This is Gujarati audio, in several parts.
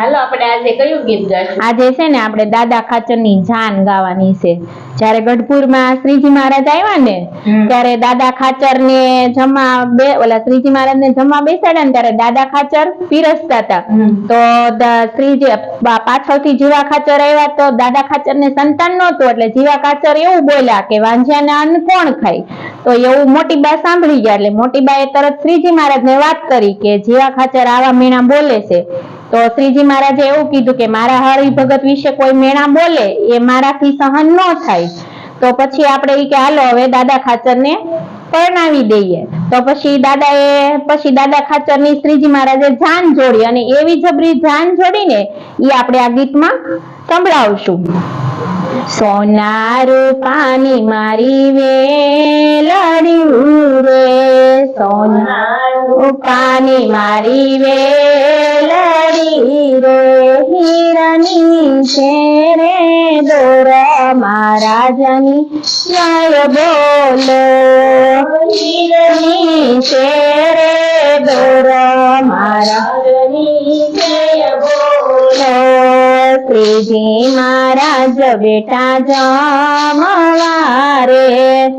હાલો આપણે આજે કયું ગીત ગાશું? આજે છે ને આપણે દાદા ખાચરની જાન ગાવાની છે. જ્યારે ગઢપુરમાં શ્રીજી મહારાજ આવ્યા ને ત્યારે દાદા ખાચર ને શ્રીજી મહારાજ ને જમવા બેસાડ્યા ને ત્યારે દાદા ખાચર પીરસતા હતા. તો શ્રીજી પાછળથી જીવા ખાચર આવ્યા તો દાદા ખાચર ને સંતાન નહોતું એટલે જીવા ખાચર એવું બોલ્યા કે વાંઝિયાને અન્ન કોણ ખાય? તો એવું મોટી બા સાંભળી ગયા એટલે મોટી બાએ તરત શ્રીજી મહારાજ ને વાત કરી કે જીવા ખાચર આવા મેણા બોલે છે. તો શ્રીજી મહારાજે એવું કીધું કે મારા હરિભગત વિશે કોઈ મેણા બોલે એ મારાથી સહન ન થાય. તો પછી આપણે કે હાલો હવે દાદા ખાચર ને પરણાવી દઈએ. તો પછી દાદા ખાચર ની શ્રીજી મહારાજે જાન જોડી અને એવી જબરી જાન જોડીને એ આપણે આ ગીતમાં સંભળાવશું. સોના રૂપાની મારી વેલડી રે, સોના રૂપાની મારી વેલડી રે, હીરાની છે રે દોર મહારાજની જય બોલો, હીરાની છે રે દોર મહારાજની જય બોલો. શ્રીજી મહારાજ બેટા જમવારે,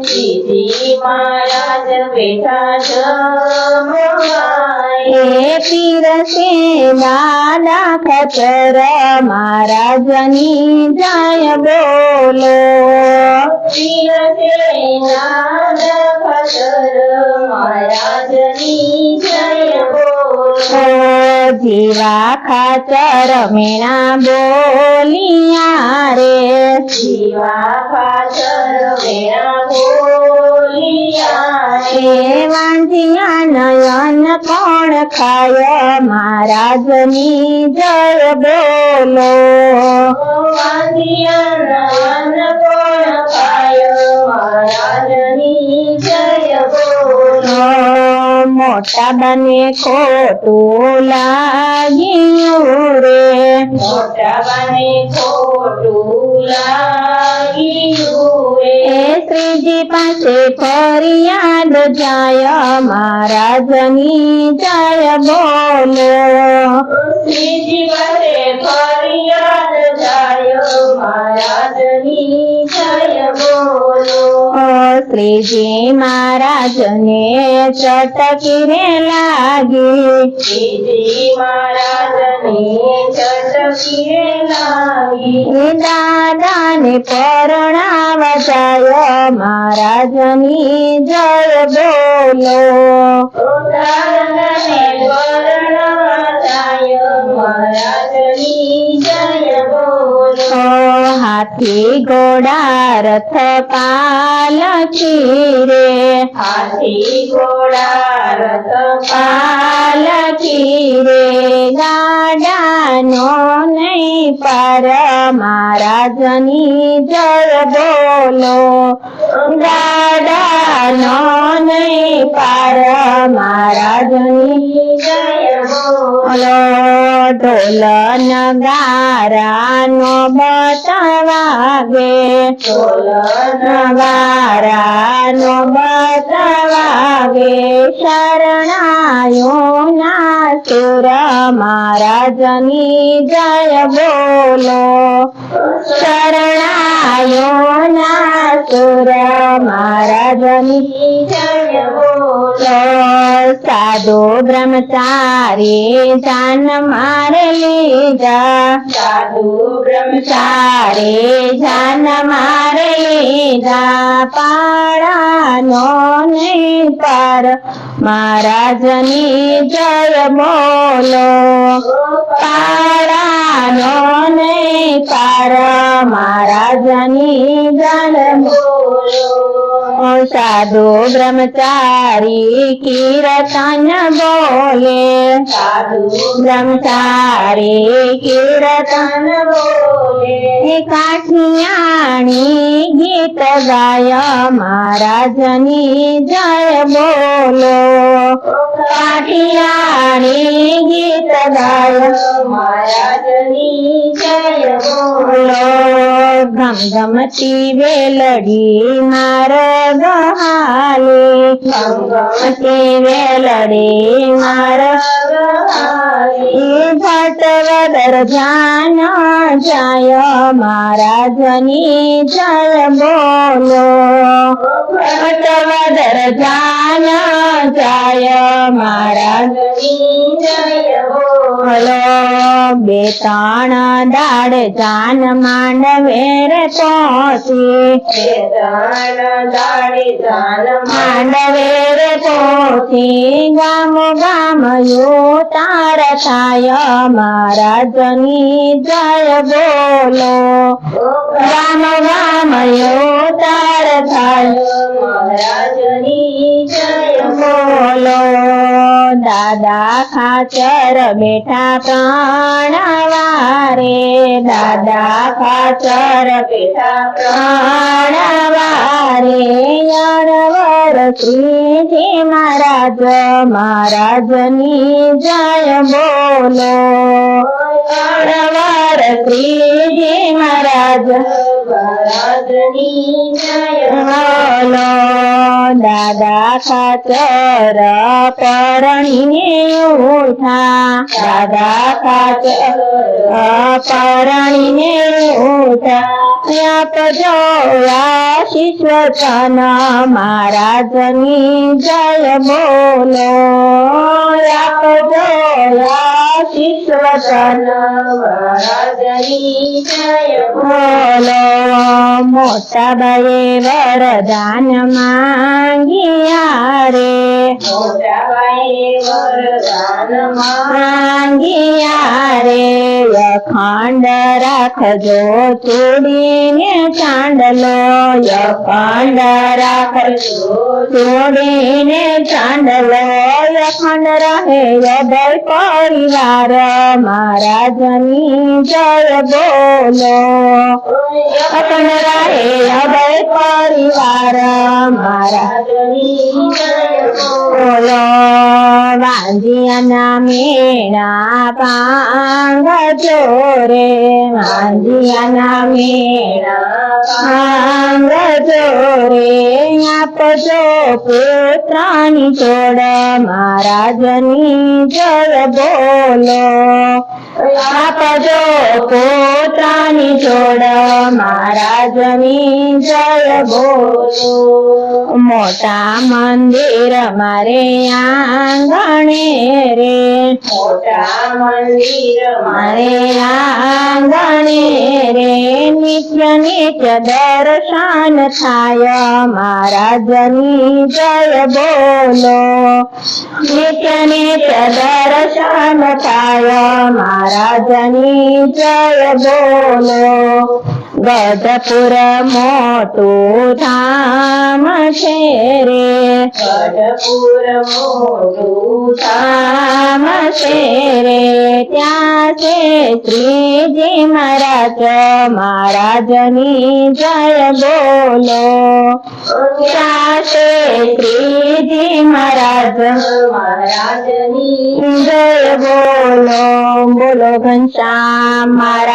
શ્રીજી મહારાજ બેઠા જમવારે, પીરસે દાદા ખાચર મહારાજની જય બોલો, પીરસે દાદા ખાચર મહારાજની જય બોલો. જીવા ખાચર મેણા બોલિયા રે, જીવા ખાચર મેણા બોલિયા રે, વાંઝિયા નયન કોણ ખાય મહારાજની જય બોલો, વાંઝિયા નયન કોણ ખાય મહારાજની જય બોલો. મોટા બને ખોટું લાગ્યું રે, મોટા બને ખોટું લાગ્યું રે, શ્રીજી પાસે ફરિયાદ જાય મહારાજની જય બોલો, શ્રીજી પાસે ફરિયાદ જાય મહારાજની જય બોલો. શ્રીજી મહારાજને ચટકી રે લાગી, શ્રીજી મહારાજને ચટકી લાગી, દાદાને પરણાવા જાય મહારાજની જય બોલો, દાદાને પરણાવા જાય મહારાજની જય બોલો. હાથી ઘોડા રથ પાલકી રે, હાથી ઘોડા રથ પાલકી રે, ગાડાનો નહીં પાર મહારાજની જય બોલો, ગાડાનો નહીં પાર મહારાજની જય બોલો. ઢોલ નગારાનો બતવાગે, ઢોલ નગારાનો બતવાગે, શરણાયો ના સુર મહારાજની જય બોલો, શરણાયો ના સુર મહારાજની જય બોલો. સાધુ બ્રહ્મચારી જાન મારે લીધા, સાધુ બ્રહ્મચારી જાન મારે લીધા, પાડાનો નહીં પાર મહારાજની જય બોલો, પાડાનો નહીં પાર મહારાજની જય બોલો. સાધુ બ્રહ્મચારી કીર્તન બોલે, સાધુ બ્રહ્મચારી કીર્તન બોલે, કાઠિયાણી ગીત ગાય મહારાજની જય બોલો, કાઠિયાણી ગીત ગાય મહારાજની જય બોલો. ઘમઘમતી વેલડી મારે હાલી તે વેલડી માર્ગ ભટવદર ધ્યાન જાય મહારાજની જય બોલો ભટવદર ધ્યાન જાય મહારાજની જય બોલો બે ત્રણ દાડ જાન માંડવે રે પહોંચી માંડવે રે પહોંચી ગામ ગામ તાર થાય મહારાજની જય બોલો ગામ ગામ તાર થાય મહારાજની જય બોલો દાદા ખાચર બેઠા પ્રાણવારે દાદા ખાચર બેઠા પ્રાણવારે અણવર શ્રીજી મહારાજ મહારાજની જય બોલો અણવર શ્રીજી મહારાજ મહારાજની જય બોલો દાદા ખાચર પરણીને ઉઠા દાદા ખાચર પરણીને ઉઠા આપજો આશીષ વચન મહારાજની જય બોલો આપજો આશીષ વચન મહારાજની જય બોલો મોટા ભાઈએ વરદાન માંગ્યા રે મોટા ભાઈએ વરદાન માંગ્યા રે અખંડ રાખજો ચોડીને ચાંદલો અખંડ રાખજો ચોડીને ચાંદલો અખંડ રહે અભય પરિવાર મહારાજની જય બોલો અખંડ રહે અભય પરિવાર મહારાજની જય બોલો વાંજિયાના મેળા પાંગજો રે વાંજિયાના મેળા પાંગજો રે આપજો પુત્રની જોડ મહારાજની જય બોલો આપજો પુત્રની જોડ મહારાજની જય બોલો મોટા મંદિર મારે આંગણે રે મોટા મંદિર મારે આંગણે રે નિત્ય નિત્ય દર્શન થાય મહારાજની જય બોલો નિત્ય નિત્ય દર્શન થાય મહારાજની જય બોલો ગઢપુર મોટું ધામ છે રે ગઢપુર મોટું ધામ છે રે ત્યાં છે શ્રીજી મહારાજ મહારાજની જય બોલો ત્યાં છે શ્રીજી મહારાજ મહારાજની જય બોલો બોલો ઘનશ્યામ મહારાજ